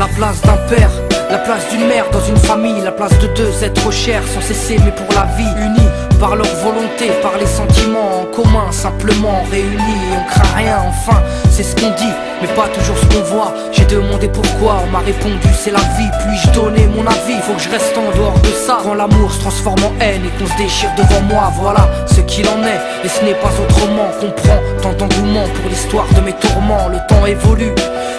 La place d'un père, la place d'une mère dans une famille, la place de deux êtres chers sans cesser mais pour la vie, unis par leur volonté, par les sentiments en commun, simplement réunis et on craint rien, enfin c'est ce qu'on dit, mais pas toujours ce qu'on voit. J'ai demandé pourquoi, on m'a répondu c'est la vie, puis-je donner mon avis, faut que je reste en dehors de ça. Quand l'amour se transforme en haine et qu'on se déchire devant moi, voilà ce qu'il en est, et ce n'est pas autrement. Comprends tant d'engouement pour l'histoire de mes tourments, le temps évolue.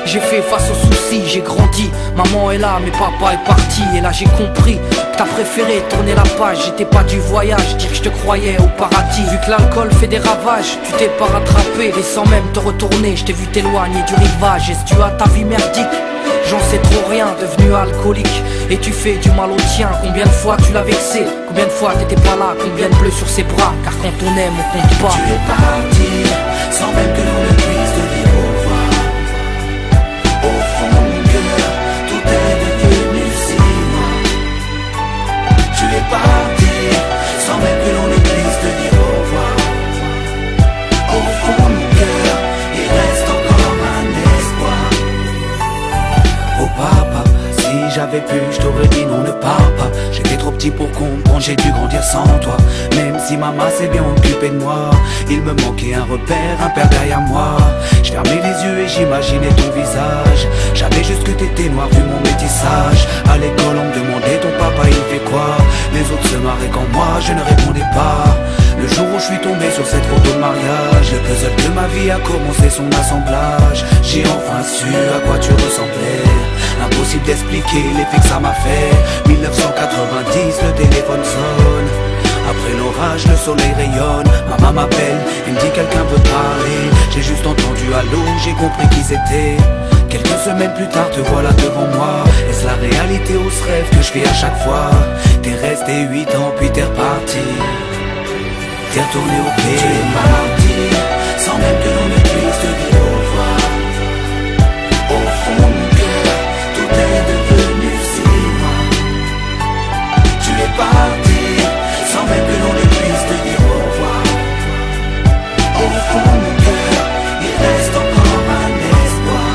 J'ai fait face aux soucis, j'ai grandi, maman est là mais papa est parti. Et là j'ai compris que t'as préféré tourner la page, j'étais pas du voyage, dire que je te croyais au paradis. Vu que l'alcool fait des ravages, tu t'es pas rattrapé, et sans même te retourner, je t'ai vu t'éloigner du rivage. Est-ce que tu as ta vie merdique? J'en sais trop rien, devenu alcoolique, et tu fais du mal au tien. Combien de fois tu l'as vexé, combien de fois t'étais pas là, combien de bleus sur ses bras, car quand on aime on compte pas. Tu es parti, sans même que l'on ne puisse te dire au revoir. Au fond de mon cœur, tout est devenu si loin. Tu es parti, sans même que l'on ne puisse te dire au revoir. Au fond de mon cœur, il reste encore un espoir. Oh papa, si j'avais pu, je t'aurais dit non, ne pars pas. J'étais trop petit pour comprendre, j'ai dû grandir sans toi. Même si maman s'est bien occupée de moi, il me manquait un repère, un père derrière moi. Je fermais les yeux et j'imaginais ton visage. J'avais juste que t'étais noir vu mon métissage. À l'école on me demandait ton papa il fait quoi. Les autres se marraient quand moi je ne répondais pas. Le jour où je suis tombé sur cette photo de mariage, le puzzle de ma vie a commencé son assemblage. J'ai enfin su à quoi tu ressemblais. Impossible d'expliquer l'effet que ça m'a fait. 1990, le téléphone sonne. Après l'orage, le soleil rayonne. Maman m'appelle, il me dit quelqu'un veut parler. J'ai juste entendu allô, j'ai compris qui c'était. Quelques semaines plus tard, te voilà devant moi. Est-ce la réalité ou ce rêve que je fais à chaque fois? T'es resté 8 ans puis t'es reparti. T'es retourné au pays. Tu es parti, sans même que l'on ne puisse te dire au revoir. Au fond de mon cœur, tout est devenu si loin. Tu es parti, sans même que l'on ne puisse te dire au revoir. Au fond de mon cœur, il reste encore un espoir.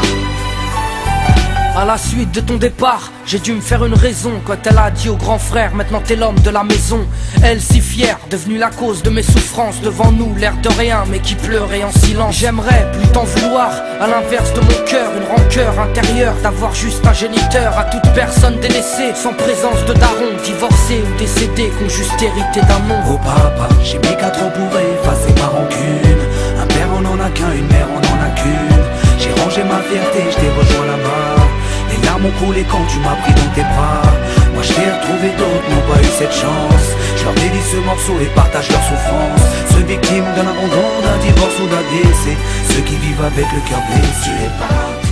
À la suite de ton départ, j'ai dû me faire une raison. Quand elle a dit au grand frère, maintenant t'es l'homme de la maison. Elle si fière, devenue la cause de mes souffrances. Devant nous, l'air de rien, mais qui pleurait en silence. J'aimerais plus t'en vouloir, à l'inverse de mon cœur. Une rancœur intérieure, d'avoir juste un géniteur. À toute personne délaissée, sans présence de daron. Divorcé ou décédé, qu'on juste hérité d'un nom. Oh papa, j'ai mis 4 ans pour effacer ma rancune. Un père on en a qu'un, une mère on en a qu'une. J'ai rangé ma fierté, je t'ai rejoint là-bas. Les larmes ont coulé quand tu m'as pris dans tes bras. Moi je t'ai retrouvé, d'autres n'ont pas eu cette chance. Je leur dédie ce morceau et partage leur souffrance. Ceux victimes d'un abandon, d'un divorce ou d'un décès, ceux qui vivent avec le cœur blessé. Tu es parti.